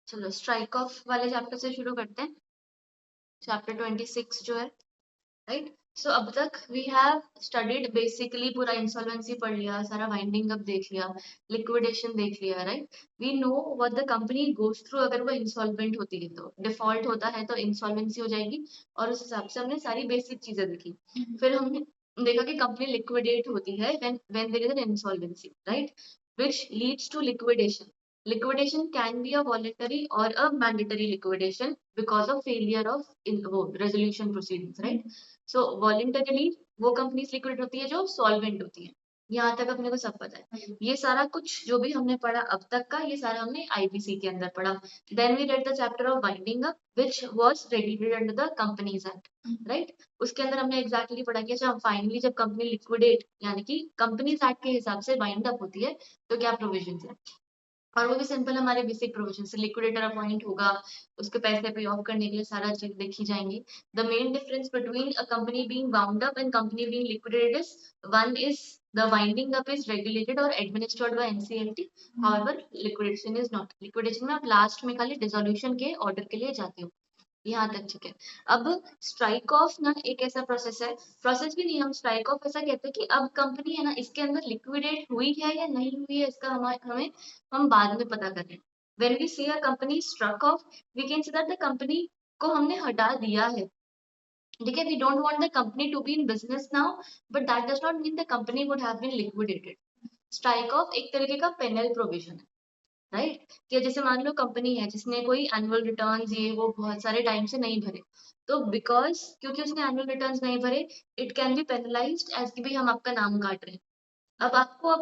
चलो strike off वाले chapter से शुरू करते हैं। चैप्टर 26 जो है, राइट। सो अब तक वी हैव स्टडीड बेसिकली पूरा इंसॉल्वेंसी पढ़ लिया, सारा वाइंडिंग अप देख लिया, लिक्विडेशन देख लिया, right. We know what the company goes through अगर वो इंसॉल्वेंट होती है, तो डिफॉल्ट होता है तो इंसॉल्वेंसी हो जाएगी, और उस हिसाब से हमने सारी बेसिक चीजें देखी। फिर हमने देखा कि कंपनी लिक्विडेट होती है when there is an insolvency, right, which leads to liquidation. Liquidation can be a voluntary or a mandatory liquidation because of failure of resolution proceedings, right? So voluntarily वो companies liquidate होती है जो solvent होती है। यहाँ तक अपने को सब पता है। ये सारा कुछ जो भी हमने पढ़ा अब तक का, ये सारा हमने आईपीसी के अंदर पढ़ा। Then we read the chapter of binding up which was regulated under the companies act, right. उसके अंदर हमने एग्जैक्टली पढ़ा कि अच्छा फाइनली जब कंपनी लिक्विडेट यानी कि कंपनीज एक्ट के हिसाब से बाइंड अप होती है तो क्या प्रोविजन है। और वो भी सिंपल हमारे बेसिक प्रोविजन से लिक्विडेटर अपॉइंट होगा, उसके पैसे पे ऑफ करने के लिए सारा चीज देखी जाएंगी। The main difference between a company being wound up and company being liquidated is one is the winding up is regulated और administered by NCLT, however liquidation is not. Liquidation में आप लास्ट में खाली डिसोल्यूशन के order के लिए जाते हो। यहाँ तक ठीक है। अब स्ट्राइक ऑफ ना एक ऐसा प्रोसेस है, प्रोसेस भी नहीं, हम स्ट्राइक ऑफ ऐसा कहते हैं कि अब कंपनी है ना इसके अंदर लिक्विडेट हुई है या नहीं हुई है, इसका हमें हम बाद में पता करें। When we see a company struck off, we can say that the company को हमने हटा दिया है। ठीक है, we don't want the company to be in business now, but that does not mean the company would have been liquidated. Strike off एक तरीके का पेनल प्रोविजन है, राइट। कि जैसे मान लो कंपनी है जिसने कोई एनुअल रिटर्न्स ये वो बहुत सारे टाइम से नहीं भरे, तो बिकॉज क्योंकि उसने एनुअल रिटर्न्स नहीं भरे, it can be penalised as कि भाई हम आपका नाम काट रहे हैं। अब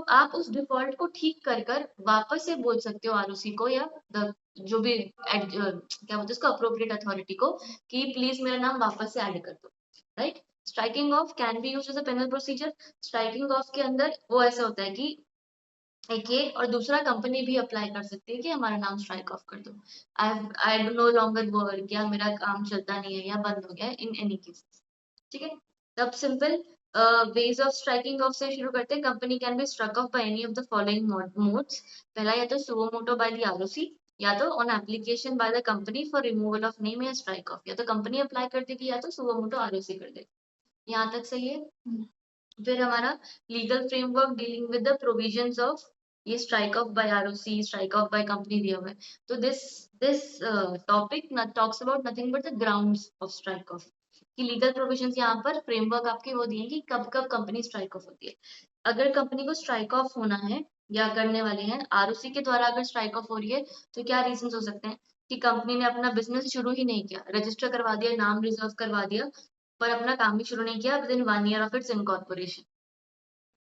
आप उस डिफॉल्ट को ठीक कर कर वापस से बोल सकते हो आरओसी को या द जो भी क्या बोलते हैं उसको अप्रोप्रिएट अथॉरिटी को कि प्लीज मेरा नाम वापस से ऐड कर दो, right. Striking off can be used as a penal procedure. Striking off के अंदर वो ऐसा होता है कि एक ये और दूसरा कंपनी भी अप्लाई कर सकती है कि हमारा नाम स्ट्राइक ऑफ कर दो। आई नो लॉन्गर वर्क, या मेरा काम चलता नहीं है या बंद हो गया है, इन एनी केसेस। ठीक है, तब simple ways of striking off से शुरू करते हैं। Company can be struck off by any of the following modes. पहला या तो suo motu by the ROC, या तो on application by the company for removal of name या स्ट्राइक ऑफ। या तो कंपनी अप्लाई कर देगी या तो सुओ मोटो आरओसी कर देगी। यहाँ तक सही है। फिर हमारा legal framework dealing with the provisions of ये strike off by ROC, strike off by company दिया हुआ है। तो this topic talks about nothing but the grounds of strike off, कि लीगल प्रोविजंस यहाँ पर फ्रेमवर्क आपके वो दिए कि कब कब कंपनी स्ट्राइक ऑफ होती है। अगर कंपनी को स्ट्राइक ऑफ होना है या करने वाले हैं आरओसी के द्वारा, अगर स्ट्राइक ऑफ हो रही है तो क्या रीजन हो सकते हैं कि कंपनी ने अपना बिजनेस शुरू ही नहीं किया, रजिस्टर करवा दिया, नाम रिजर्व करवा दिया, पर अपना काम भी शुरू नहीं किया with in 1 year of its incorporation,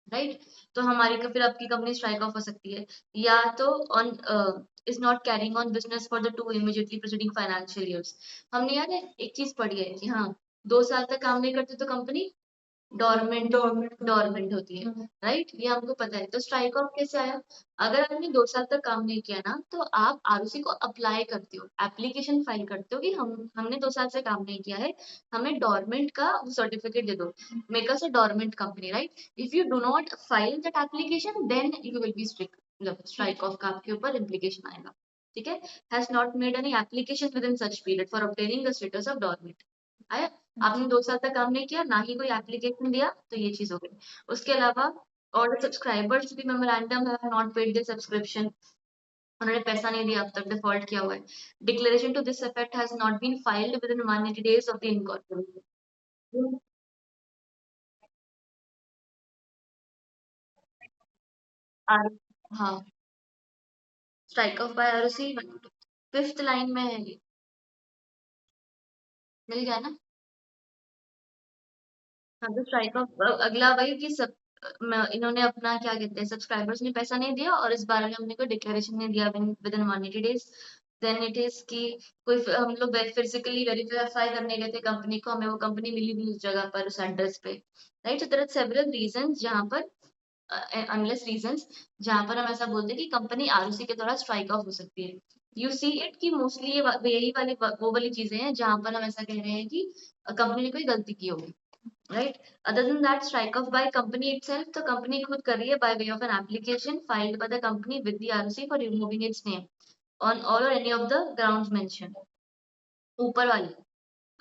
right. तो हमारी फिर आपकी कंपनी स्ट्राइक ऑफ हो सकती है। या तो on is not carrying on business for the 2 immediately preceding financial years. हमने यार एक चीज पढ़ी है कि हाँ 2 साल तक काम नहीं करते तो कंपनी डोरमेंट होती है, राइट। ये हमको पता है। तो स्ट्राइक ऑफ कैसे आया? अगर आपने 2 साल तक काम नहीं किया ना, तो आप आरओसी को अप्लाई करते हो, एप्लीकेशन फाइल करते हो कि हमने 2 साल से काम नहीं किया है, हमें डोरमेंट का सर्टिफिकेट दे दो, make us a dormant company, right. If you do not file that application then you will be strict, मतलब स्ट्राइक ऑफ का आपके ऊपर इम्प्लीकेशन आएगा। ठीक है, has not made any application within such period for obtaining the status of dormant. आया? आपने 2 साल तक काम नहीं किया, ना ही कोई एप्लीकेशन दिया, तो ये चीज हो गई। उसके अलावा और सब्सक्राइबर्स भी memorandum have not paid the subscription, उन्होंने पैसा नहीं दिया, अब तक डिफॉल्ट किया हुआ है। Declaration to this effect has not been filed within 180 days of the incorporation. हाँ, strike off by ROC 5th line में है ये, मिल गया ना। हाँ, तो स्ट्राइक ऑफ अगला वही कि सब इन्होंने अपना क्या कहते हैं सब्सक्राइबर्स ने पैसा नहीं दिया और इस बारे में हमने कोई डिक्लेरेशन नहीं दिया within 180 days. Then it is कि कोई हम लोग फिजिकली वेरीफाई करने गए थे कंपनी को, हमें वो कंपनी मिली नहीं उस जगह पर उस एड्रेस पे, राइट। तो देयर आर सेवरल रीजंस जहाँ पर अनलेस रीजंस जहाँ पर हम ऐसा बोलते हैं कि कंपनी आरओसी के द्वारा स्ट्राइक ऑफ हो सकती है। यू सी इट कि मोस्टली ये यही वाली वो वाली चीजें हैं जहाँ पर हम ऐसा कह रहे हैं कि कंपनी ने कोई गलती की होगी, right. Other than that strike off by company itself, तो कंपनी खुद कर रही है bye way of an application filed by the company with the ROC for removing it's name. on all or any of the grounds mentioned. ऊपर वाले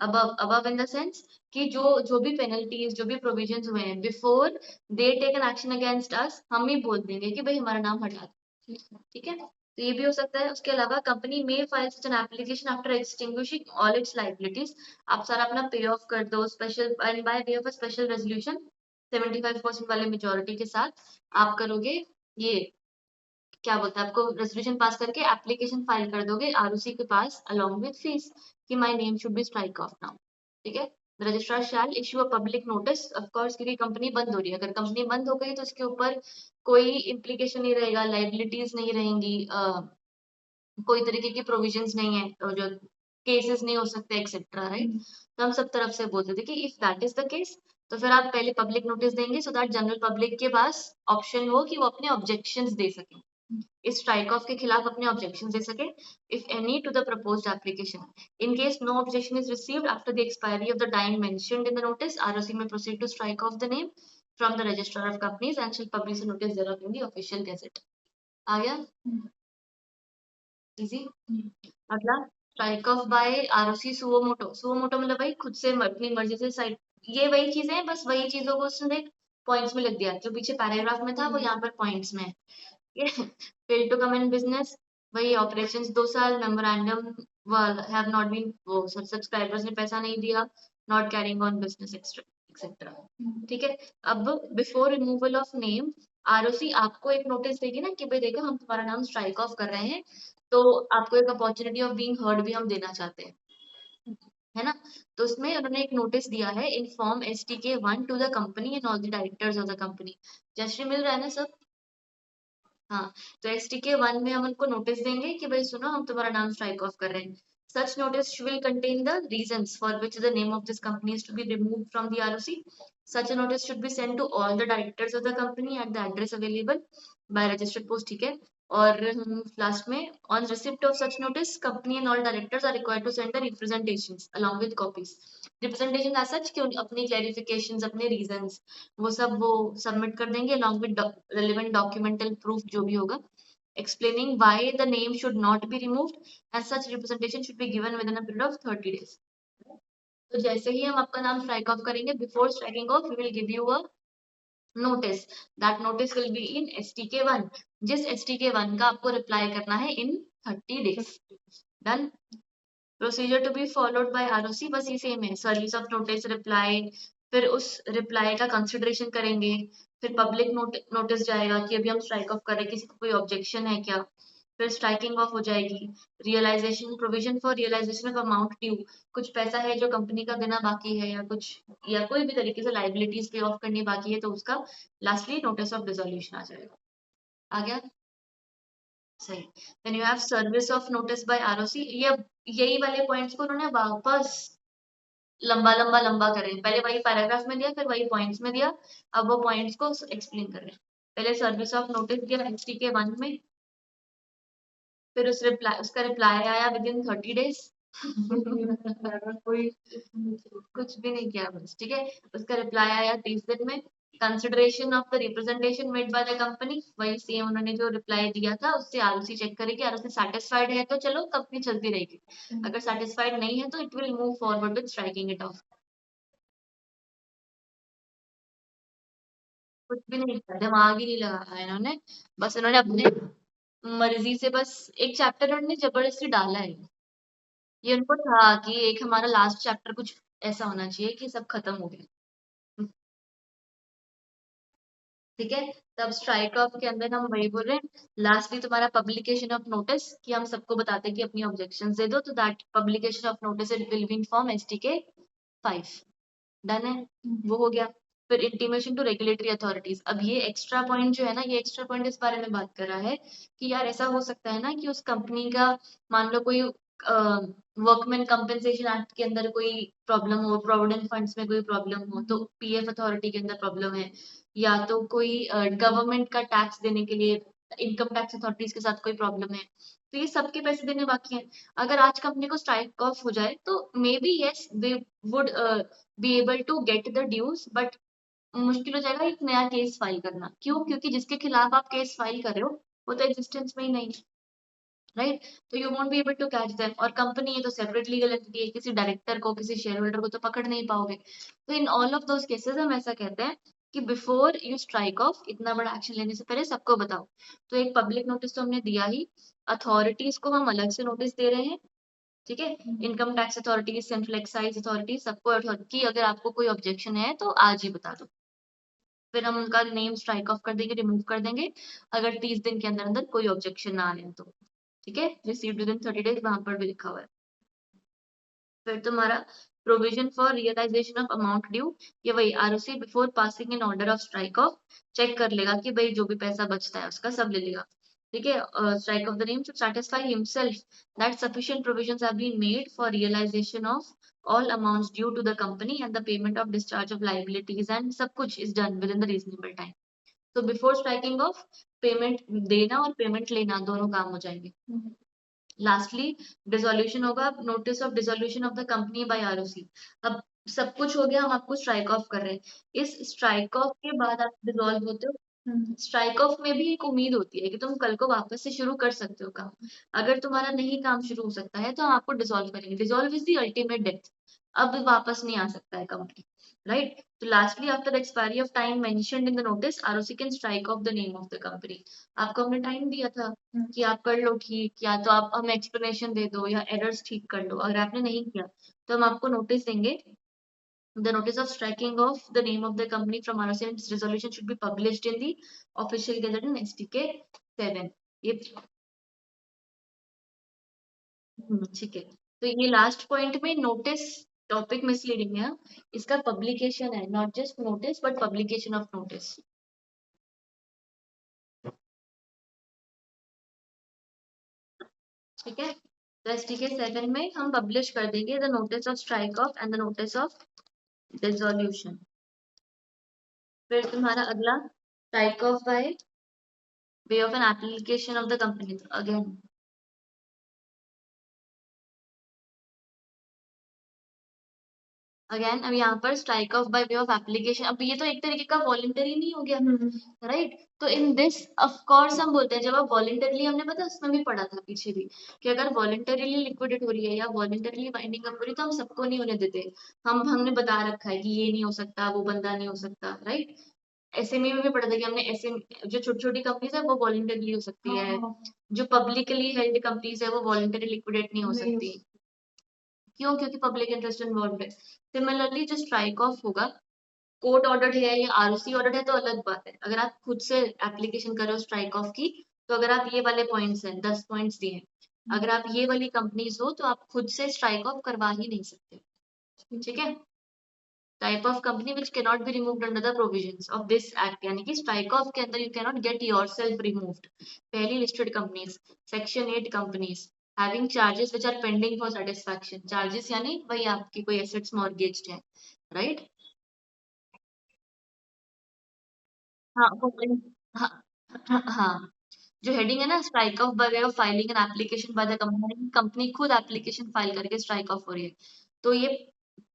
above in the sense कि जो भी पेनल्टीज जो भी प्रोविजंस हुए हैं before they take an action against us, हम ही बोल देंगे कि भाई हमारा नाम हटा दो, ठीक है। तो ये भी हो सकता है। उसके अलावा कंपनी में file such an application after extinguishing all it's liabilities, आप सारा अपना पे ऑफ कर दो special and bye way of a special resolution 75% वाले मेजोरिटी के साथ आप करोगे ये, क्या बोलते हैं, आपको रेजोल्यूशन पास करके एप्लीकेशन फाइल कर दोगे आरओसी के पास अलोंग विद फीस कि my name should be strike off now, ठीक है। Registrar shall issue a public notice, of course, क्योंकि कंपनी बंद हो रही है। अगर कंपनी बंद हो गई तो इसके ऊपर कोई इम्प्लीकेशन नहीं रहेगा, लाइबिलिटीज नहीं रहेंगी, कोई तरीके की प्रोविजंस नहीं है, तो जो केसेस नहीं हो सकते एक्सेट्रा, राइट। तो हम सब तरफ से बोलते थे कि if that is the case तो फिर आप पहले पब्लिक नोटिस देंगे सो दैट जनरल पब्लिक के पास ऑप्शन हो कि वो अपने ऑब्जेक्शंस दे सके, इस स्ट्राइक ऑफ के खिलाफ अपने ऑब्जेक्शन दे सके, if any to the proposed application. In case no objection is received after the expiry of the time mentioned in the notice, ROC may proceed to strike off the name from the registrar of companies and shall publish the notice thereof in the official gazette. आ गया easy. अगला, strike off by ROC suo motu. Suo motu मतलब भाई खुद से अपनी मर्जी से साइड, ये वही चीजें हैं, बस वही चीजों को उसने पॉइंट्स में लिख दिया, जो पीछे पैराग्राफ में था वो यहाँ पर पॉइंट्स में है। Fail to come in business, वही ऑपरेशंस 2 साल, मेमोरेंडम हैव नॉट बीन, वो सब्सक्राइबर्स ने पैसा नहीं दिया, not carrying on business etcetera, ठीक है। अब before removal of name, ROC आपको एक नोटिस देगी ना कि भाई देखो हम तुम्हारा नाम स्ट्राइक ऑफ कर रहे हैं, तो आपको एक अपॉर्चुनिटी ऑफ बीइंग हर्ड भी हम देना चाहते हैं, है ना। तो उसमें उन्होंने एक नोटिस दिया है, inform STK1 to the company and all the directors of the company. Jayshree मिल रहा है ना सब? हाँ, तो STK1 में हम उनको नोटिस देंगे कि भाई सुनो हम तुम्हारा नाम स्ट्राइक ऑफ कर रहे हैं। Such notice will contain the reasons for which the name of this company is to be removed from the ROC. Such a notice should be sent to all the directors of the company at the address available by registered post, ठीक है। और last में, on receipt of such notice, company and all directors are required to send the representations along with copies. Representation as such कि अपनी clarifications, अपने reasons, वो सब वो सबमिट कर देंगे along with relevant documental proof जो भी होगा, explaining why the name should not be removed and such representation should be given within a period of 30 days. तो जैसे ही हम आपका नाम स्ट्राइक ऑफ करेंगे, before striking off we will give you a notice, that notice will be in STK1, जिस STK1 का आपको reply करना है in 30 days. Done. Procedure to be followed by ROC बस ये सेम है, सर्विस ऑफ नोटिस, रिप्लाई, फिर उस रिप्लाई का कंसिडरेशन करेंगे, फिर पब्लिक नोटिस जाएगा कि अभी हम स्ट्राइक ऑफ कर रहे हैं, किसी को कोई ऑब्जेक्शन है क्या, फिर स्ट्राइकिंग ऑफ हो जाएगी, realisation, provision for realisation of amount due, कुछ पैसा है जो कंपनी का देना बाकी है या कुछ, या कोई भी तरीके से लाइबिलिटीज पे ऑफ करनी बाकी है, तो उसका लास्टली नोटिस ऑफ डिसोल्यूशन आ जाएगा। आ गया? सही। Then you have service of notice by ROC, ये यही वाले पॉइंट्स को उन्होंने वापस लंबा लंबा लंबा कर रहे हैं, पहले वही पैराग्राफ में दिया फिर वही पॉइंट्स में दिया, अब वो पॉइंट्स को एक्सप्लेन कर रहे हैं। पहले सर्विस ऑफ नोटिस दिया STK1 में, फिर उसका रिप्लाई आया विद इन 30 डेज। कोई कुछ भी नहीं किया बस, ठीक है। उसका रिप्लाई आया 30 दिन में। Consideration of the representation made by the company, वही सेम उन्होंने जो रिप्लाई दिया था उससे आरओसी चेक करेगी, आरओसी सेटिस्फाइड है तो चलो कंपनी चलती रहेगी, अगर सेटिस्फाइड नहीं है तो it will move forward with striking it of. कुछ भी नहीं किया, दिमाग ही नहीं लगाया इन्होंने, बस इन्होंने अपने मर्जी से बस एक चैप्टर उन्होंने जबरदस्ती डाला है। ये उनको था कि एक हमारा लास्ट चैप्टर कुछ ऐसा होना चाहिए कि सब खत्म हो गया, ठीक है। तब स्ट्राइक ऑफ के अंदर हम वही बोल रहे हैं, लास्टली तुम्हारा पब्लिकेशन ऑफ नोटिस कि हम सबको बताते हैं कि अपनी ऑब्जेक्शन दे दो, तो that publication of notice it will be in form STK5। Done है, वो हो गया। फिर इंटीमेशन टू रेगुलेटरी अथॉरिटीज, अब ये एक्स्ट्रा पॉइंट जो है ना, ये एक्स्ट्रा पॉइंट इस बारे में बात कर रहा है कि यार ऐसा हो सकता है ना कि उस कंपनी का, मान लो कोई वर्कमैन कंपेंसेशन एक्ट के अंदर कोई प्रॉब्लम हो, प्रोविडेंट फंड्स में कोई प्रॉब्लम हो, तो PF अथॉरिटी के अंदर प्रॉब्लम है, या तो कोई गवर्नमेंट का टैक्स देने के लिए इनकम टैक्स अथॉरिटीज के साथ कोई प्रॉब्लम है, तो ये सबके पैसे देने बाकी हैं। अगर आज कंपनी को स्ट्राइक ऑफ हो जाए तो may be yes they would be able to get the dues, but मुश्किल हो जाएगा एक नया केस फाइल करना। क्यों? क्योंकि जिसके खिलाफ आप केस फाइल कर रहे हो वो तो एग्जिस्टेंस में ही नहीं है, राइट? तो you won't be able to catch them, और कंपनी है तो सेपरेट लीगल एंटिटी है, किसी डायरेक्टर को, किसी शेयर होल्डर को तो पकड़ नहीं पाओगे। तो in all of those cases हम ऐसा कहते हैं कि बिफोर यू स्ट्राइक ऑफ, इतना बड़ा एक्शन लेने से पहले सबको बताओ। तो एक पब्लिक नोटिस तो हमने दिया ही, अथॉरिटीज को हम अलग से नोटिस दे रहे हैं, ठीक है? Income tax authority, central excise authority, सबको कि अगर आपको कोई ऑब्जेक्शन है तो आज ही बता दो। फिर हम उनका नेम स्ट्राइक ऑफ कर देंगे, रिमूव कर देंगे, अगर 30 दिन के अंदर अंदर कोई ऑब्जेक्शन ना आए तो, ठीक है? रिसीव्ड विद इन 30 डेज वहां पर भी लिखा हुआ है। फिर तुम्हारा provision for realisation of amount due, ये वही ROC before passing in order of strike off check कर लेगा कि भाई जो भी पैसा बचता है उसका सब ले लेगा, ठीक है? Strike off the name should satisfy himself that sufficient provisions have been made for realization of all amounts due to the company and the payment of discharge of liabilities, and सब कुछ is done within the reasonable time. तो before striking of, payment देना और payment लेना दोनों काम हो जाएंगे। लास्टली डिसोल्यूशन होगा, notice of dissolution of the company by ROC. अब सब कुछ हो गया, हम आपको स्ट्राइक ऑफ कर रहे हैं, इस स्ट्राइक ऑफ के बाद आप डिसॉल्व होते हो। स्ट्राइक ऑफ में भी एक उम्मीद होती है कि तुम कल को वापस से शुरू कर सकते हो काम। अगर तुम्हारा नहीं काम शुरू हो सकता है तो हम आपको डिसॉल्व करेंगे। Dissolve is the ultimate death, अब वापस नहीं आ सकता है कंपनी, राइट? तो lastly after expiry of time mentioned in the notice, ROC can strike off the name of the company. आपको हमने टाइम दिया था कि आप कर लो ठीक, या तो आप हमें एक्सप्लेनेशन दे दो या एरर्स ठीक कर लो। अगर आपने नहीं किया तो हम आपको नोटिस देंगे। The notice of striking of the name of the company from ROC and its resolution should be published in the official gazette in STK 7। ये ठीक है। तो ये लास्ट पॉइंट में नोटिस टॉपिक मिसलीडिंग है, इसका पब्लिकेशन है, not just notice but publication of notice, ठीक है? तो STK 7 में हम पब्लिश कर देंगे the notice of strike of and the notice of dissolution. फिर तुम्हारा अगला strike off by way of an application of the company. Again अब यहाँ पर strike off by way of application, अब ये तो एक तरीके का वॉलंटरी नहीं हो गया, राइट? तो इन दिस ऑफ कोर्स हम बोलते हैं, जब आप वॉलंटरली, हमने पता उसमें भी पढ़ा था पीछे भी कि अगर वॉलंटरीली लिक्विडेट हो रही है या वॉलंटरीली बाइंडिंग अप हो रही है तो हम सबको नहीं होने देते। हमने बता रखा है कि ये नहीं हो सकता, वो बंदा नहीं हो सकता, राइट? एसएमई में भी पढ़ा था कि हमने एसएमई, जो छोटी छोटी कंपनीज है वो वॉलंटरीली हो सकती है, जो पब्लिकली हेल्ड कंपनीज है वो वॉलंटरी लिक्विडेट नहीं हो सकती। क्यों? क्योंकि पब्लिक इंटरेस्ट इन्वॉल्व है। सिमिलरली जो स्ट्राइक ऑफ होगा, कोर्ट ऑर्डर है या आरओसी ऑर्डर है तो अलग बात है। अगर आप खुद से एप्लीकेशन करो स्ट्राइक ऑफ की, तो अगर आप ये वाले पॉइंट्स हैं, 10 पॉइंट्स दिए हैं, अगर आप ये वाली कंपनीज हो तो आप खुद से स्ट्राइक ऑफ करवा ही नहीं सकते, ठीक है? Type of company which can not be removed under the provisions of this act, यानी कि स्ट्राइक ऑफ के अंदर you can not get yourself removed. पहली listed companies, section 8 companies having charges which are pending for satisfaction. Charges यानी वही आपकी कोई assets मॉर्गेज्ड है, राइट? हाँ हाँ हाँ हाँ। जो हेडिंग है ना, strike off by way of filing an application by the company, company खुद एप्लीकेशन फाइल करके स्ट्राइक ऑफ हो रही है। तो ये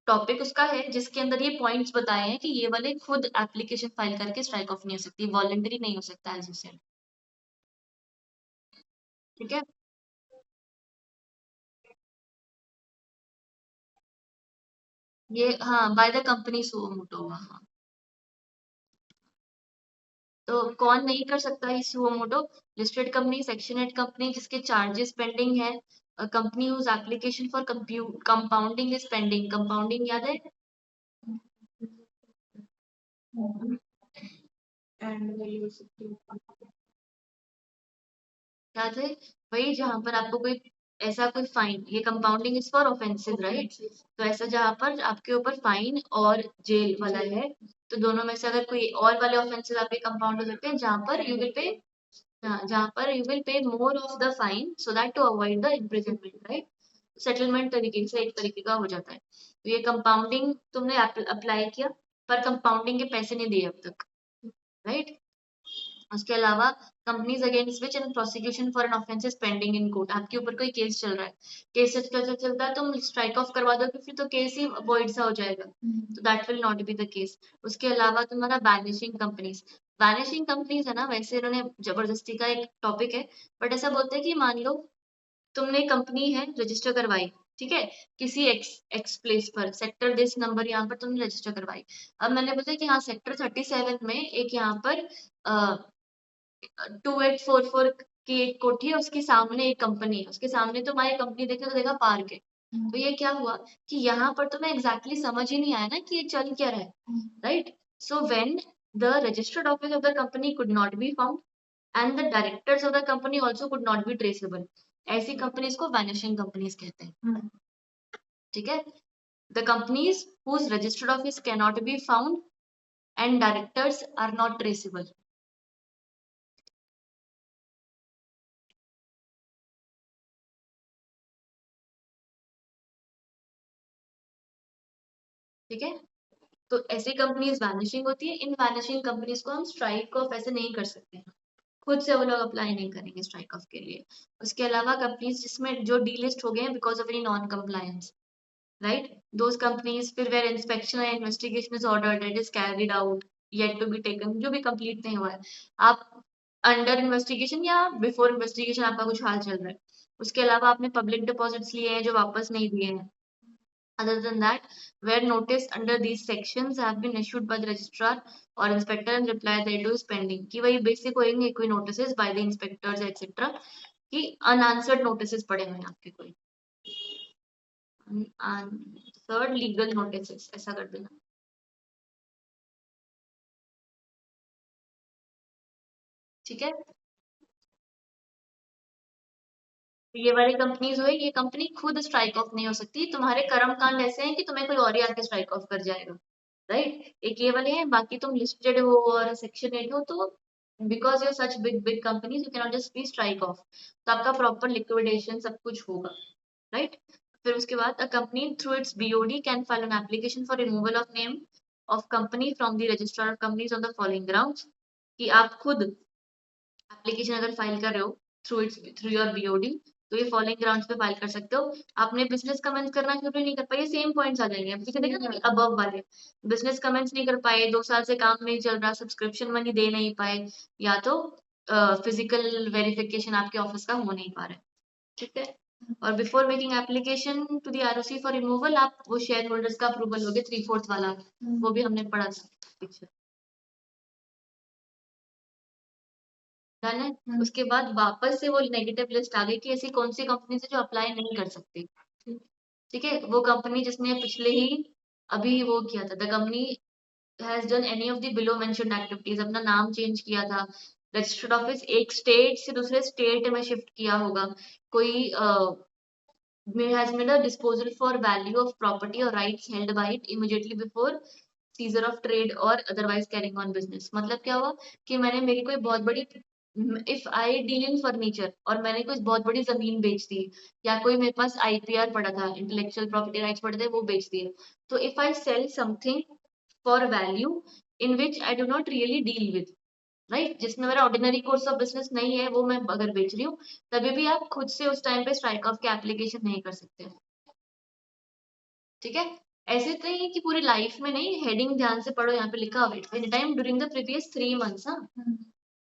टॉपिक उसका है जिसके अंदर ये पॉइंट्स बताए हैं कि ये वाले खुद एप्लीकेशन फाइल करके स्ट्राइक ऑफ नहीं हो सकती, वॉलंटरी नहीं हो सकता, एज यू सेड, ठीक है? ये हाँ, बाय द कंपनी सो मोटो, हाँ। तो कौन नहीं कर सकता ये suo motu? Listed company, section 8 company जिसके चार्जेस पेंडिंग है, company whose application for compounding is pending. Compounding याद है? एंड वैल्यू क्या थे? वही जहां पर आपको कोई ऐसा कोई फाइन, ये compounding is for offensive, right? तो ऐसा जहां पर आपके ऊपर फाइन और जेल वाला है, तो दोनों में से अगर कोई और वाले ऑफेंसेस आपके कंपाउंड हो सकते हैं जहां पर यू विल पे, हाँ, जहां पर you will pay more of the fine so that to avoid the imprisonment, right? Settlement तरीके से एक तरीके का हो जाता है। तो ये कंपाउंडिंग तुमने अप्लाई किया, पर कंपाउंडिंग के पैसे नहीं दिए अब तक, राइट? उसके अलावा companies against which N prosecution for an offence is pending in court, आपके ऊपर कोई केस चल रहा है, केस चलता है, तुम स्ट्राइक ऑफ करवा दोगे फिर तो केस ही वॉइड सा हो जाएगा, तो that will not be the case. उसके अलावा तुम्हारा वैनिशिंग कंपनीज, वैनिशिंग कंपनीज है ना, वैसे इन्होंने जबरदस्ती का एक टॉपिक है, बट ऐसा बोलते हैं कि मान लो तुमने कंपनी है रजिस्टर करवाई, ठीक है, किसी एक्स प्लेस पर, सेक्टर दिस नंबर यहाँ पर तुमने रजिस्टर करवाई। अब मैंने बोला कि हाँ सेक्टर 37 में एक यहाँ पर 2844 की एक कोठी है, उसके सामने एक कंपनी है, उसके सामने तो हमारी कंपनी देखे तो देखा पार्क है। तो ये क्या हुआ कि यहाँ पर तुम्हें एग्जैक्टली समझ ही नहीं आया ना कि ये चल क्या रहा है, right? So when the registered office of the company could not be found and the directors of the company also could not be traceable, ऐसी कंपनीज को वैनिशिंग कंपनीज कहते हैं, ठीक है। The companies whose registered office can not be found and directors are not traceable. ठीक है, तो ऐसी कंपनीज वैनिशिंग होती है। इन वैनिशिंग कंपनीज को हम स्ट्राइक ऑफ ऐसे नहीं कर सकते हैं, खुद से वो लोग अप्लाई नहीं करेंगे स्ट्राइक ऑफ के लिए। उसके अलावा कंपनीज जिसमें जो डीलिस्ट हो गए हैं because of any non compliance, right, those companies फिर where inspection and investigation is ordered, it is carried out, yet to be taken, जो भी कंप्लीट नहीं हुआ है, आप अंडर इन्वेस्टिगेशन या बिफोर इन्वेस्टिगेशन आपका कुछ हाल चल रहा है, उसके अलावा आपने पब्लिक डिपॉजिट्स लिए हैं जो वापस नहीं दिए हैं, other than that, where notice under these sections have been issued by the registrar or inspector and reply thereto is pending, कि वही बेसिक होंगे कोई notices by the inspectors etc कि unanswered notices पड़े हुए हैं आपके कोई unanswered legal notices, ऐसा कर देना, ठीक है। तो ये वाली कंपनीज हुई, ये कंपनी खुद स्ट्राइक ऑफ नहीं हो सकती, तुम्हारे कर्म कांड ऐसे हैं कि तुम्हें कोई और ही आके स्ट्राइक ऑफ कर जाएगा, राइट। एक ये वाले हैं, बाकी तुम लिस्टेड हो और सेक्शन 8 हो तो because you such big big companies you can not just be strike off, तो आपका प्रॉपर लिक्विडेशन सब कुछ होगा, राइट। फिर उसके बाद a company through it's BOD can file an application for removal of name of company from the register of companies on the following grounds, कि आप खुद एप्लीकेशन अगर फाइल कर रहे हो थ्रू योर बीओडी, तो ये फॉलोइंग ग्राउंड्स पे फाइल कर सकते हो। आपने बिजनेस कमेंस करना शुरू नहीं कर पाए, सेम पॉइंट्स आ जाएंगे, अब किसी देखा ना अबव वाले, बिजनेस कमेंस नहीं कर पाए, 2 साल से काम नहीं चल रहा, सब्सक्रिप्शन मनी दे नहीं पाए, या तो फिजिकल वेरिफिकेशन आपके ऑफिस का हो नहीं पा रहा है, ठीक है। और before making application to the ROC for removal, आप वो शेयर होल्डर्स का अप्रूवल लोगे 3/4 वाला, वो भी हमने पढ़ा था पीछे, डन है। उसके बाद वापस से वो नेगेटिव लिस्ट आ गई कि ऐसी कौन सी कंपनी है जो अप्लाई नहीं कर सकती, ठीक है। वो कंपनी जिसने पिछले ही अभी वो किया था, the company has done any of the below mentioned activities, अपना नाम चेंज किया था, रजिस्टर्ड ऑफिस एक स्टेट से दूसरे स्टेट में शिफ्ट किया होगा, कोई has made a disposal for value of property or rights held by it immediately before scissor of trade और अदरवाइज कैरिंग ऑन बिजनेस, मतलब क्या हुआ कि मैंने मेरी कोई बहुत बड़ी, if I deal in furniture और मैंने कोई बहुत बड़ी जमीन बेच दी, या कोई मेरे पास आईपीआर पड़ा था, इंटेलेक्चुअल प्रॉपर्टी राइट्स पड़े थे, वो बेच दिए, तो if I sell something for value in which I do not really deal with, right, जिसमें मेरा ऑर्डिनरी कोर्स ऑफ बिजनेस नहीं है, वो मैं अगर बेच रही हूँ, तभी भी आप खुद से उस टाइम पे स्ट्राइक ऑफ की एप्लीकेशन नहीं कर सकते, ठीक है। ऐसे तो नहीं कि पूरी लाइफ में नहीं, हेडिंग ध्यान से पढ़ो, यहाँ पे लिखा हुआ है any time during the previous 3 months, हाँ,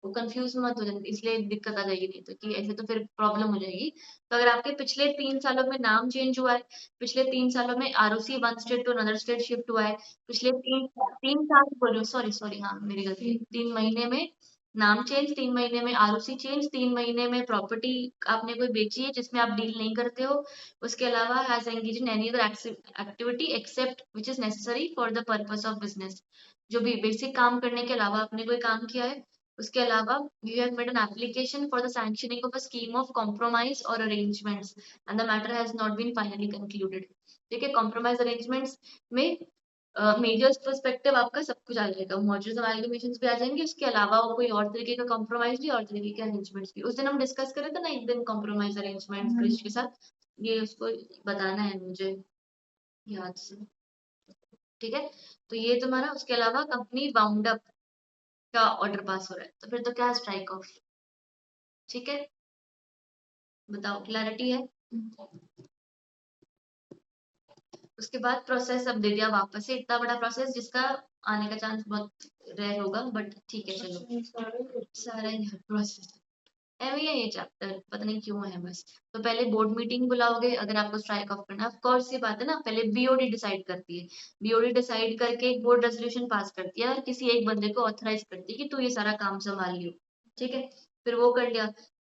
वो कंफ्यूज मत हो जाए, इसलिए दिक्कत आ जाएगी, नहीं तो कि ऐसे तो फिर प्रॉब्लम हो जाएगी। तो अगर आपके पिछले 3 सालों में नाम चेंज हुआ है, पिछले 3 सालों में ROC one state to another state shift हुआ है, पिछले 3 साल बोल रही हूँ, सॉरी सॉरी, हाँ मेरी गलती, 3 महीने में नाम चेंज, 3 महीने में आरओसी चेंज, 3 महीने में प्रॉपर्टी आपने कोई बेची है जिसमें आप डील नहीं करते हो, उसके अलावा has engage in any other activity except which is necessary for the purpose of business, जो भी बेसिक काम करने के अलावा आपने कोई काम किया है, उसके अलावा you have made an application for the sanctioning of a scheme of compromise और arrangements and the matter has not been finally concluded, ठीक है। कॉम्प्रोमाइज अरेंजमेंट्स में मेजर्स पर्सपेक्टिव आपका सब कुछ आ जाएगा, मर्जर्स अमेलगमेशंस भी आ जाएंगे, उसके अलावा वो कोई और तरीके का कॉम्प्रोमाइज भी और तरीके के अरेंजमेंट्स भी, उस दिन हम डिस्कस कर रहे थे ना एक दिन कॉम्प्रोमाइज अरेंजमेंट्स क्रिश के साथ, ये उसको बताना है मुझे याद से, ठीक है। तो ये तुम्हारा, उसके अलावा कंपनी बाउंड अप का ऑर्डर पास हो रहा है, तो फिर तो क्या स्ट्राइक ऑफ, ठीक है। बताओ क्लैरिटी है। उसके बाद प्रोसेस अब दे दिया वापस से, इतना बड़ा प्रोसेस जिसका आने का चांस बहुत रेयर होगा, बट ठीक है चलो, सारा ही प्रोसेस है भैया ये चैप्टर, पता नहीं क्यों है बस। तो पहले बोर्ड मीटिंग बुलाओगे अगर आपको स्ट्राइक ऑफ करना, ऑफ कोर्स ये बात है ना, पहले बीओडी डिसाइड करती है, बीओडी डिसाइड करके एक बोर्ड रेजोल्यूशन पास करती है और किसी एक बंदे को ऑथराइज करती है कि तू ये सारा काम संभाल लियो, ठीक है। फिर वो कर लिया,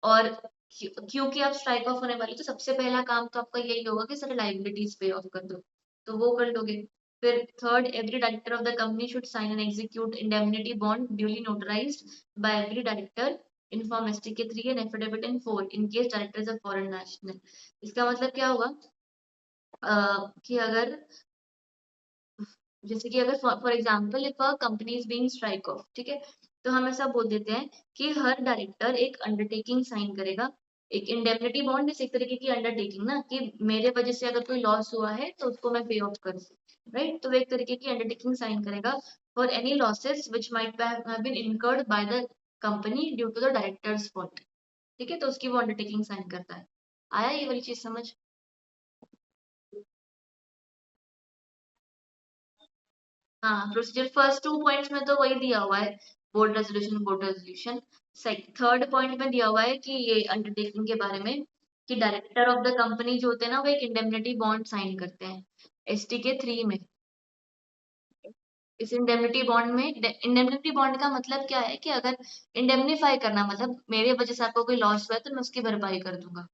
और क्योंकि आप स्ट्राइक ऑफ होने वाले, तो सबसे पहला काम तो आपका यही होगा कि सारे लाइबिलिटीज पे ऑफ कर दो, तो वो कर लोगे। फिर third, every director of the company should sign and execute indemnity bond duly notarised by every director in form STK 3 and affidavit in 4 in case director is a foreign national. इसका मतलब क्या होगा, कि अगर, जैसे कि अगर for example if a company is being strike off, ठीक है, तो हम ऐसा बोल देते हैं कि हर डायरेक्टर एक अंडरटेकिंग साइन करेगा, एक इंडेमनिटी बॉन्ड इस एक तरीके की अंडरटेकिंग ना, कि मेरे वजह से अगर कोई लॉस हुआ है तो उसको मैं पे ऑफ कर सकूं, राइट। तो वो एक तरीके की अंडरटेकिंग साइन करेगा for any losses which might have been incurred by the company due to the directors fault, ठीक है, तो उसकी वो अंडरटेकिंग साइन करता है। आया ये वाली चीज समझ? हाँ, प्रोसीजर फर्स्ट 2 पॉइंट्स में तो वही दिया हुआ है, board resolution, board resolution. Third point में दिया हुआ है कि ये अंडरटेकिंग के बारे में, कि डायरेक्टर ऑफ द कंपनी जो होते हैं ना, वो एक इंडेमनिटी बॉन्ड साइन करते हैं STK 3 में। इस इंडेमनिटी बॉन्ड में, इंडेमनिटी बॉन्ड का मतलब क्या है कि अगर इंडेमनीफाई करना, मतलब मेरे वजह से आपको कोई लॉस हुआ है तो मैं उसकी भरपाई कर दूंगा,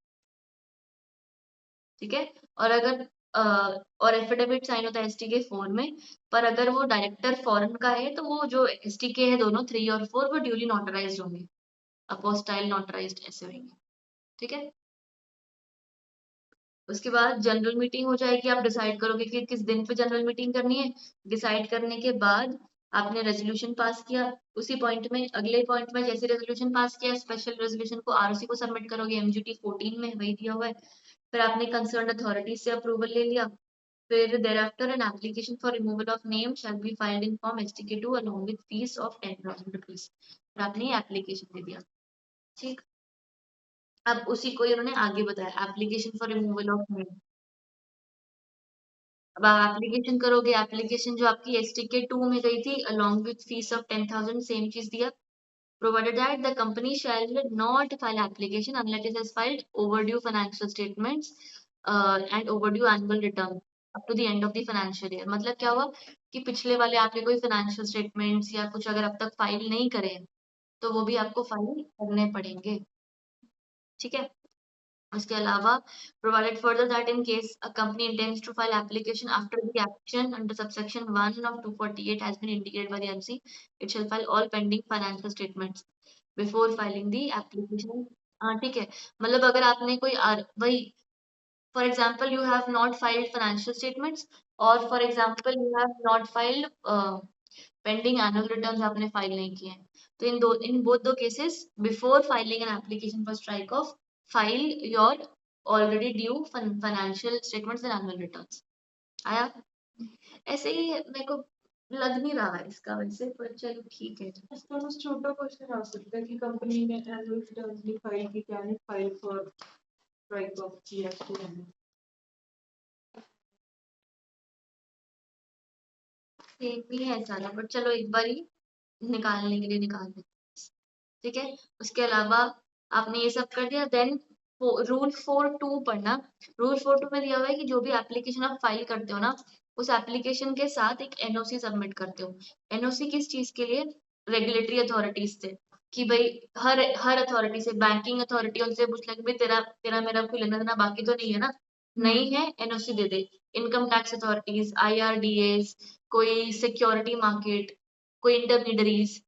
ठीक है। और अगर और एफिडेविट साइन होता है STK 4 में, पर अगर वो डायरेक्टर फॉरेन का है तो वो जो STK है दोनों 3 और 4 वो ड्यूली नोटराइज होंगे, अपोस्टाइल नोटराइज्ड ऐसे होंगे, ठीक है। उसके बाद जनरल मीटिंग हो जाएगी, आप डिसाइड करोगे कि किस दिन पे जनरल मीटिंग करनी है। डिसाइड करने के बाद आपने रेजोल्यूशन पास किया, उसी पॉइंट में, अगले पॉइंट में जैसे रेजोल्यूशन पास किया, स्पेशल रेजोल्यूशन को ROC को सबमिट करोगे, MGT 14 में वही दिया हुआ है। फिर आपने कंसर्न अथॉरिटी से अप्रूवल ले लिया। फिर thereafter an application for removal of name shall be filed in form STK 2 along with fees of 10,000 rupees। और आपने एप्लीकेशन दे दिया, ठीक। अब उसी को ही उन्होंने आगे बताया, application for removal of name. अब आप एप्लीकेशन करोगे, एप्लीकेशन जो आपकी STK 2 में गई थी along with fees of 10,000, same चीज दिया। Provided that the company shall not file application unless it has filed overdue financial statements and overdue annual return up to the end of the financial year। मतलब क्या हुआ कि पिछले वाले आपके कोई फाइनेंशियल स्टेटमेंट्स या कुछ अगर अब तक फाइल नहीं करे हैं, तो वो भी आपको फाइल करने पड़ेंगे, ठीक है। उसके अलावा provided further that in case a company intends to file application after the action under subsection 1 of 248 has been indicated by the MC, it shall file all pending financial statements before filing the application। हाँ ठीक है, मतलब अगर आपने कोई वही, for example you have not filed financial statements, और for example you have not filed pending annual returns, आपने फाइल नहीं किए हैं, तो इन बोथ दो cases before filing an application for strike off, file your already due financial statements and annual returns. आया? ऐसे ही मेरे को लग नहीं रहा है इसका वैसे, पर चलो ठीक है। इसका बस छोटा क्वेश्चन आ सकता है कि कंपनी ने एनुअल रिटर्न नहीं फाइल की, क्या नहीं file for strike off GST। Same ही है सारा, बट चलो एक बार ही निकालने के लिए निकाल दे, ठीक है। उसके अलावा आपने ये सब कर दिया, देन रूल 4(2) पढ़ना। रूल 4(2) में दिया हुआ है कि जो भी एप्लीकेशन आप फाइल करते हो ना, उस एप्लीकेशन के साथ एक NOC सबमिट करते हो। NOC किस चीज के लिए? रेगुलेटरी अथॉरिटीज से, कि भाई हर हर अथॉरिटी से, बैंकिंग अथॉरिटी उनसे पूछ ले कि भाई तेरा तेरा मेरा कोई लेना देना बाकी तो नहीं है ना, नहीं है, NOC दे दे। इनकम टैक्स अथॉरिटीज, IRDAs, कोई सिक्योरिटी मार्केट, कोई इंटरमीडियरीज,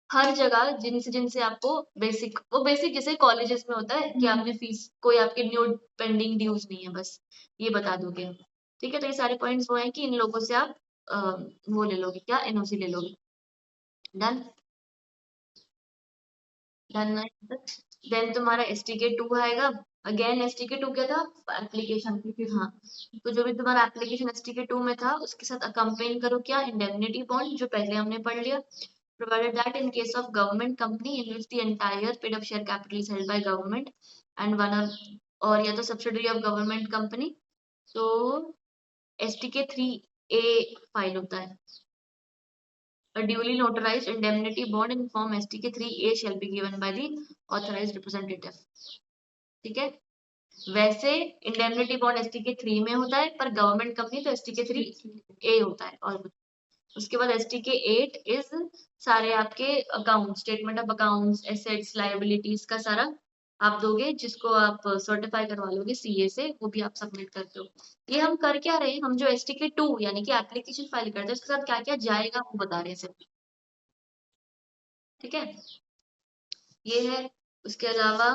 हर जगह जिनसे जिनसे आपको बेसिक, वो बेसिक जैसे कॉलेजेस में होता है कि आपने फीस, कोई आपके न्यू पेंडिंग ड्यूज नहीं है, बस ये बता दोगे आप, ठीक है। तो ये सारे पॉइंट्स वो हैं कि इन लोगों से आप वो ले लोगे, क्या, NOC ले लोगे। डन? डन है? देन तुम्हारा STK 2 आएगा। अगेन STK 2 क्या था? एप्लीकेशन। हाँ, तो जो भी तुम्हारा एप्लीकेशन STK 2 में था, उसके साथ अकम्पेन करो क्या, इंडेमनिटी बॉन्ड, जो पहले हमने पढ़ लिया। Provided that in case of government company in which the entire paid up share capital is held by government and one of, और या तो subsidiary of government company, so STK 3A file होता है। a duly notarized indemnity bond in form STK 3A shall be given by the authorized representative. ठीक है, वैसे indemnity bond STK 3 में होता है, पर गवर्नमेंट कंपनी तो STK 3A होता है और कुछ। उसके बाद STK 8 इज सारे आपके account, statement of accounts, assets, liabilities का सारा आप दोगे, जिसको आप सर्टिफाई करवा लोगे CA से, वो भी आप सबमिट करते हो। ये हम कर क्या रहे हैं, हम जो STK 2 यानी कि एप्लीकेशन फाइल करते हैं उसके साथ क्या क्या जाएगा वो बता रहे हैं सिर्फ। ठीक है, ये है। उसके अलावा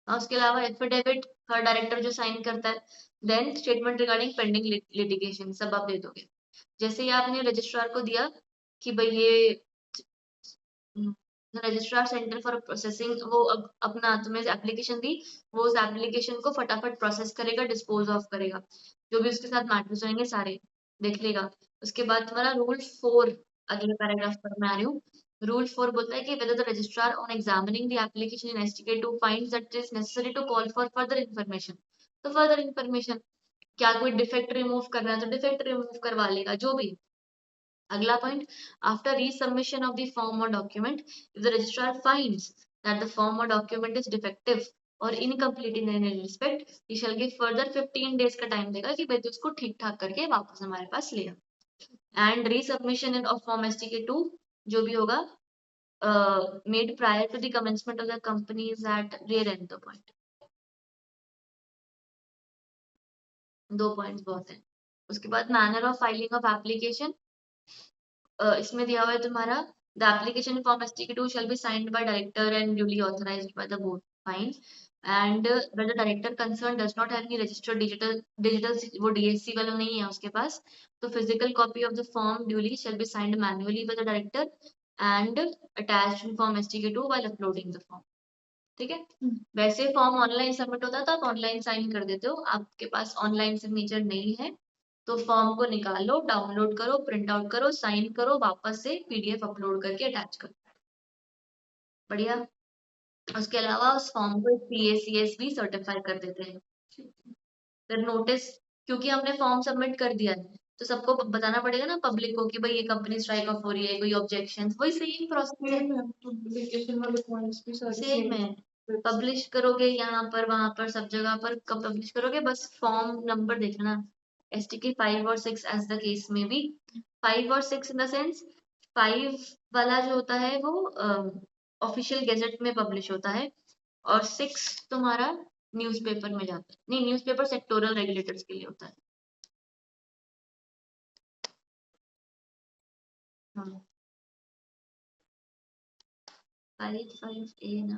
उसके अलावा एफिडेविट हर डायरेक्टर जो साइन करता है, then statement regarding pending litigation सब आप दे दोगे। जैसे ही आपने रजिस्ट्रार को दिया कि भाई ये रजिस्ट्रार सेंटर फॉर प्रोसेसिंग, वो अपना तुम्हें एप्लीकेशन दी, वो उस एप्लीकेशन को फटाफट प्रोसेस करेगा, डिस्पोज ऑफ करेगा, जो भी उसके साथ मैटर्स होंगे सारे देख लेगा। उसके बाद तुम्हारा रूल 4, अगले पैराग्राफ पर मैं आ रही हूँ। रूल 4 बोलता है कि whether the registrar on examining the application in STK2 finds that it is necessary to call for further information, तो further information क्या कोई डिफेक्ट रिमूव करना है तो डिफेक्ट रिमूव करवा लेगा, जो भी। अगला point, after resubmission of the form और document, if the registrar finds that the form और डॉक्यूमेंट इज डिफेक्टिव और incomplete in any respect, he shall give further 15 days का टाइम देगा कि भाई तू इसको ठीक ठाक करके वापस हमारे पास ले आ। And resubmission of form STK2 जो भी होगा made prior to the commencement of the company is at rear end the point. 2 points बहुत हैं। उसके बाद manner of filing of application, इसमें दिया हुआ है तुम्हारा, the application form STK2 shall be signed by director and duly authorized by the board, fine, and when the director concerned does not have any registered digital वो DSC वाला नहीं है उसके पास, तो physical copy of the form duly shall be signed manually by the director and attached in form STK2 while uploading the form। ठीक है, वैसे form online submit होता है तो आप ऑनलाइन साइन कर देते हो, आपके पास ऑनलाइन सिग्नेचर नहीं है तो फॉर्म को निकालो, डाउनलोड करो, प्रिंट आउट करो, साइन करो, वापस से PDF अपलोड करके अटैच करो। बढ़िया। उसके अलावा उस फॉर्म को PACS भी सर्टिफाई कर देते हैं। फिर नोटिस, क्योंकि हमने फॉर्म सबमिट कर दिया है तो सबको बताना पड़ेगा ना पब्लिक को कि भाई ये कंपनी स्ट्राइक ऑफ हो रही है, कोई ऑब्जेक्शन, वही सेम प्रोसेस है, पब्लिकेशन वाले पॉइंट्स भी सारे सेम है। पब्लिश करोगे यहाँ पर वहां पर सब जगह पर, कब पब्लिश करोगे, बस फॉर्म नंबर देखना, STK 5 और 6 एज द केस में भी। 5 और 6 इन द सेंस, 5 वाला जो होता है वो ऑफिशियल गेजेट में पब्लिश होता है और 6 तुम्हारा न्यूज़पेपर में जाता है, नहीं न्यूज़पेपर सेक्टोरल रेगुलेटर्स के लिए होता है। हाँ 5A ना,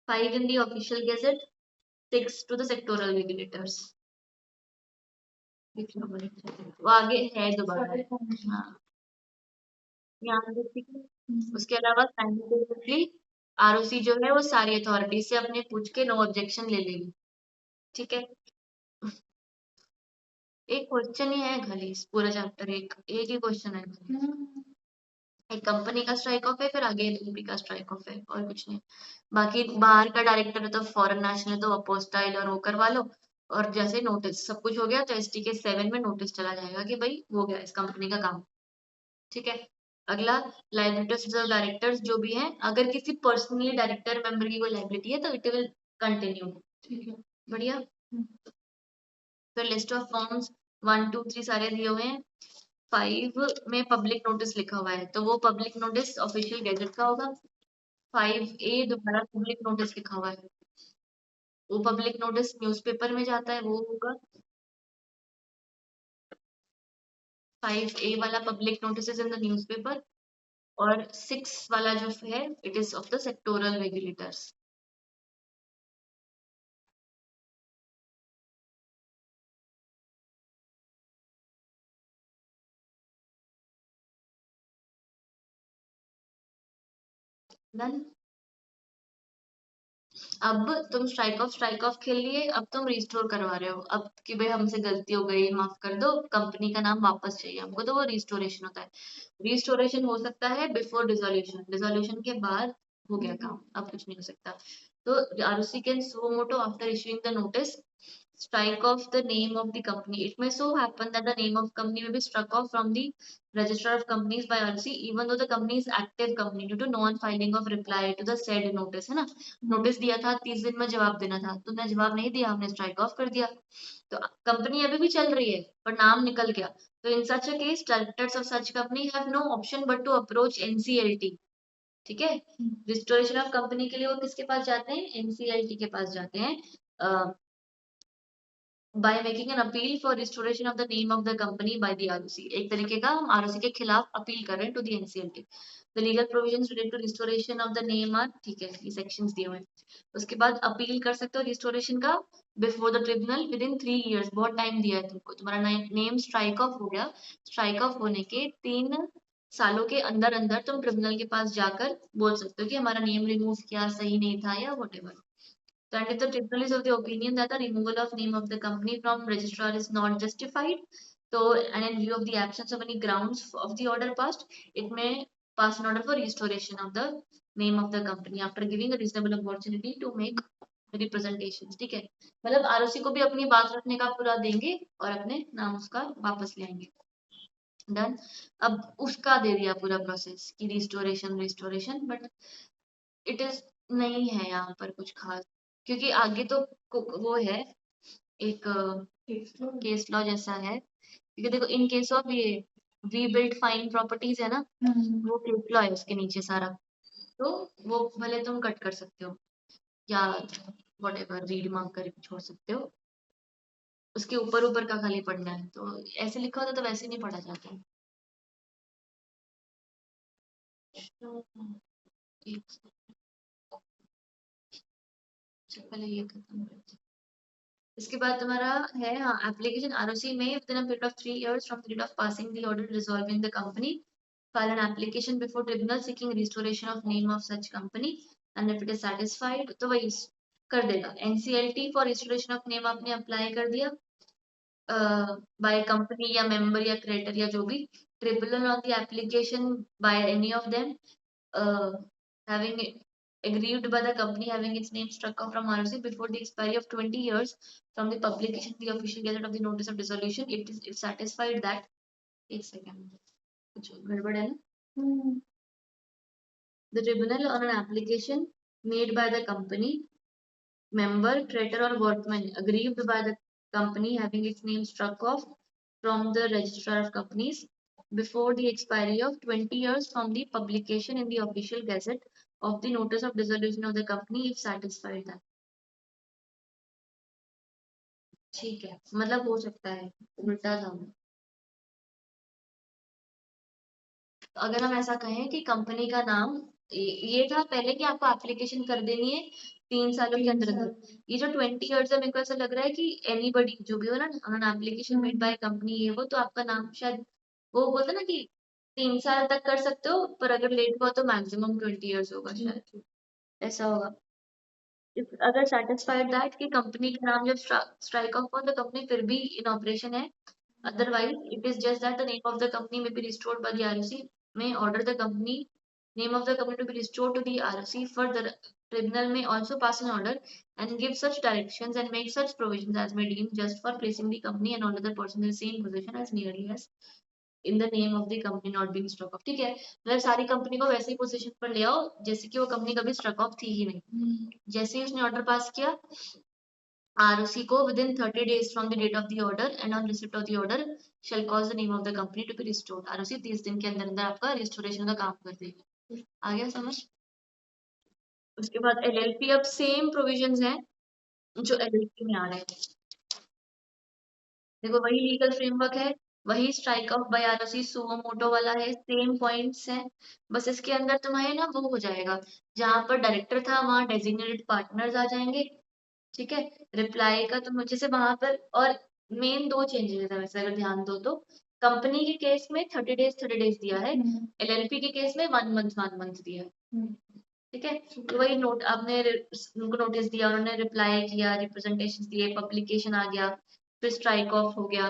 5 in the official gazette, 6 to the sectoral regulators। वो आगे है दोबारा, हाँ यहाँ पे ठीक है। उसके अलावा साइमल्टेनियसली ROC जो है वो सारी अथॉरिटी से अपने पूछ के नो ऑब्जेक्शन ले लेगी। ठीक है, एक क्वेश्चन ही है खाली इस पूरा चैप्टर, एक ही क्वेश्चन है खाली। एक कंपनी का स्ट्राइक ऑफ है, फिर आगे LLP का स्ट्राइक ऑफ है, और कुछ नहीं। बाकी बाहर का डायरेक्टर है तो फॉरेन नेशनल है तो अपोस्टाइल और वो करवा लो, और जैसे नोटिस सब कुछ हो गया तो STK 7 में नोटिस चला जाएगा कि भाई हो गया इस कंपनी का काम। ठीक है, अगला लाइबिलिटीज ऑफ डायरेक्टर्स जो भी हैं, अगर किसी पर्सनली डायरेक्टर मेंबर की कोई लाइबिलिटी है तो इट विल कंटिन्यू। ठीक है, बढ़िया। फिर लिस्ट ऑफ फॉर्म्स 1 2 3 सारे दिए हुए हैं। 5 में पब्लिक नोटिस लिखा हुआ है तो वो पब्लिक नोटिस ऑफिशियल गैजेट का होगा। 5A दोबारा पब्लिक नोटिस लिखा हुआ है, वो पब्लिक नोटिस न्यूज़पेपर में जाता है, वो होगा। 5A वाला public notice is in the newspaper, और 6 वाला जो है it is of the sectoral regulators. Done. अब तुम स्ट्राइक ऑफ खेल लिए, अब तुम रिस्टोर करवा रहे हो, अब कि भाई हमसे गलती हो गई, माफ कर दो, कंपनी का नाम वापस चाहिए हमको, तो वो रिस्टोरेशन होता है। रिस्टोरेशन हो सकता है बिफोर डिसोल्यूशन, डिसोल्यूशन के बाद हो गया काम, अब कुछ नहीं हो सकता। तो ROC can suo motu after issuing the notice strike off the name of the company. It may so happen that the name of company may be struck off from the register of companies by RC even though the company is active company due to non-filing of reply to the said notice, है ना? Notice दिया था 30 दिन में जवाब देना था, तुमने जवाब नहीं दिया, हमने स्ट्राइक ऑफ कर दिया, तो कंपनी अभी भी चल रही है पर नाम निकल गया, तो in such a case directors of such company have no option but to approach NCLT, ठीक है? रिस्टोरेशन ऑफ कंपनी के लिए वो किसके पास जाते हैं? एनसीएलटी के पास जाते हैं, by making an appeal for restoration of the name of the company by the ROC. एक तरीके का हम ROC के खिलाफ अपील कर रहे हैं to the NCLT. The legal provisions related to restoration of the name are, ठीक है, ये sections दिए हुए हैं. उसके बाद अपील कर सकते हो restoration का before the tribunal within 3 years. बहुत टाइम दिया है तुमको, तुम्हारा नेम स्ट्राइक ऑफ हो गया, स्ट्राइक ऑफ होने के 3 सालों के अंदर अंदर तुम ट्रिब्यूनल के पास जाकर बोल सकते हो कि हमारा नेम रिमूव किया, सही नहीं था या whatever. So, and if the tribunal is of the opinion that the removal of name of the company from registrar is not justified, so and in view of the absence of any grounds of the order passed, it may pass an order for restoration of the name of the company after giving a reasonable opportunity to make representations. ठीक है, मतलब ROC को भी अपनी बात रखने का पूरा देंगे और अपने नाम उसका वापस ले आएंगे. डन. अब उसका दे दिया पूरा प्रोसेस की restoration restoration, but it is नहीं है यहाँ पर कुछ खास, क्योंकि आगे तो वो है एक केस लॉ जैसा है, क्योंकि देखो इन केस ऑफ ये वी बिल्ड फाइन प्रॉपर्टीज है ना, वो केस लॉ है उसके नीचे सारा, तो वो भले तुम कट कर सकते हो या व्हाटएवर रीड मांग कर छोड़ सकते हो, उसके ऊपर ऊपर का खाली पढ़ना है, तो ऐसे लिखा होता तो वैसे नहीं पढ़ा जाता. पहले ये खत्म करते हैं. इसके बाद तुम्हारा है हाँ एप्लीकेशन आरओसी में within a period of 3 years from the date of passing the order dissolving the company file an application before tribunal seeking restoration of name of such company and if it is satisfied तो वही कर देगा. NCLT for restoration of name आपने apply कर दिया by company या member या creditor या जो भी, tribunal on the application by any of them having aggrieved by the company having its name struck off from ROC before the expiry of 20 years from the publication in the official gazette of the notice of dissolution, if satisfied that, एक second, कुछ गड़बड़ है ना, the tribunal on an application made by the company member, creditor or workman aggrieved by the company having its name struck off from the registrar of companies before the expiry of 20 years from the publication in the official gazette of the notice of dissolution of the company if satisfied that. ठीक है, मतलब हो सकता है उल्टा था. अगर हम ऐसा कहें कि कंपनी का नाम ये था पहले कि आपको एप्लीकेशन कर देनी है 3 सालों के अंदर अंदर, ये जो 20 इयर्स है मेरे को ऐसा लग रहा है कि एनीबडी जो भी हो ना on application made by company ये वो, तो आपका नाम शायद वो बोलते ना कि 3 साल तक कर सकते हो, पर अगर लेट हुआ तो मैक्सिमम 20 इयर्स होगा शायद, ऐसा होगा. अगर सेटिस्फाइड दैट कि कंपनी का नाम जब स्ट्राइक ऑफ हुआ तो कंपनी फिर भी इन ऑपरेशन है, otherwise it is just that the name of the company may be restored by the ROC may order the company name of the company to be restored to the ROC. Further, tribunal may also pass an order and give such directions and make such provisions as may deem just for placing the company and all other persons in the same position as nearly as in the name of the company not being struck off. ठीक है, मतलब सारी company को वैसे ही position पर ले आओ जैसे कि वो कंपनी कभी स्ट्रक ऑफ थी ही नहीं. जैसे ही उसने ऑर्डर पास किया ROC को within 30 days from the date of the order and on receipt of the order shall cause the name of the company to be restored. ROC 30 दिन के अंदर अंदर आपका रिस्टोरेशन का काम कर देगी. आ गया समझ? उसके बाद LLP अब सेम प्रोविजंस हैं जो LLP में आ रहे हैं. देखो वही लीगल फ्रेमवर्क है, वही strike off by ROC suo motu वाला है, सेम पॉइंट्स हैं, बस इसके अंदर तुम्हारे ना वो हो जाएगा जहां पर डायरेक्टर था वहां डेजिग्नेटेड पार्टनर्स आ जाएंगे. ठीक है, रिप्लाई का तुम जैसे वहां पर, और मेन 2 चेंजेस है वैसे अगर ध्यान दो तो, कंपनी के केस में 30 डेज दिया है, एलएलपी के केस में 1 मंथ दिया है. ठीक है, तो वही नोट आपने उनको नोटिस दिया, उन्होंने रिप्लाई किया, रिप्रेजेंटेशन दिए, पब्लिकेशन आ गया, फिर स्ट्राइक ऑफ हो गया.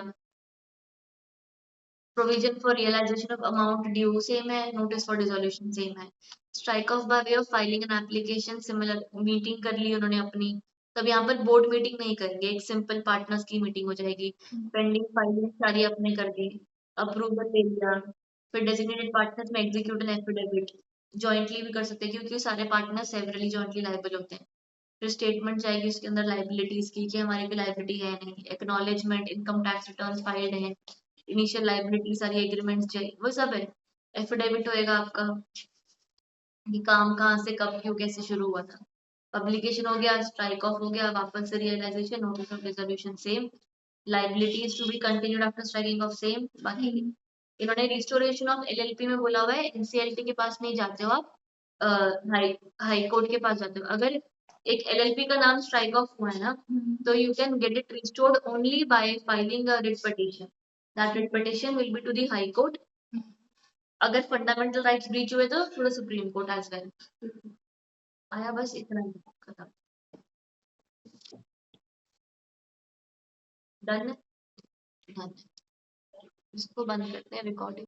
Provision for realisation of amount due same है, नोटिस फॉर डिसोल्यूशन सेम है. Strike off by way of filing an application similar, meeting कर ली उन्होंने अपनी, तब यहाँ पर बोर्ड मीटिंग नहीं करेंगे, एक सिंपल पार्टनर्स की मीटिंग हो जाएगी। पेंडिंग फाइलिंग सारी अपने कर दी, अप्रूवल ले लिया, फिर डेजिग्नेटेड पार्टनर्स में एग्जीक्यूट एन एफिडेविट, जॉइंटली भी कर सकते हैं क्योंकि सारे पार्टनर सेवरली जॉइंटली लायबल होते हैं। फिर स्टेटमेंट जाएगी उसके अंदर लाइबिलिटीज की कि हमारे पे लाइबिलिटी है नहीं, acknowledgement, income tax return filed है, इनिशियल लाइबिलिटी सारी एग्रीमेंट्स चाहिए, वो सब है। एफिडेविट होएगा आपका कि काम कहाँ से कब क्यों कैसे शुरू हुआ था। पब्लिकेशन हो गया, स्ट्राइक ऑफ हो गया, वापस से realisation, notice of resolution same, liabilities to be continued after striking off same. बाकी इन्होंने रिस्टोरेशन ऑफ एलएलपी में बोला हुआ है, एनसीएलटी के पास नहीं जाते हो आप, हाई हाई कोर्ट के पास जाते हो। अगर एक एलएलपी का नाम स्ट्राइक ऑफ हुआ है ना, तो you can get it restored only by filing a writ petition, that writ petition will be to the high court. अगर फंडामेंटल राइट्स ब्रीच हुए तो to the supreme court as well. आया बस इतना ही, खत्म, डन। डन, इसको बंद करते हैं रिकॉर्डिंग।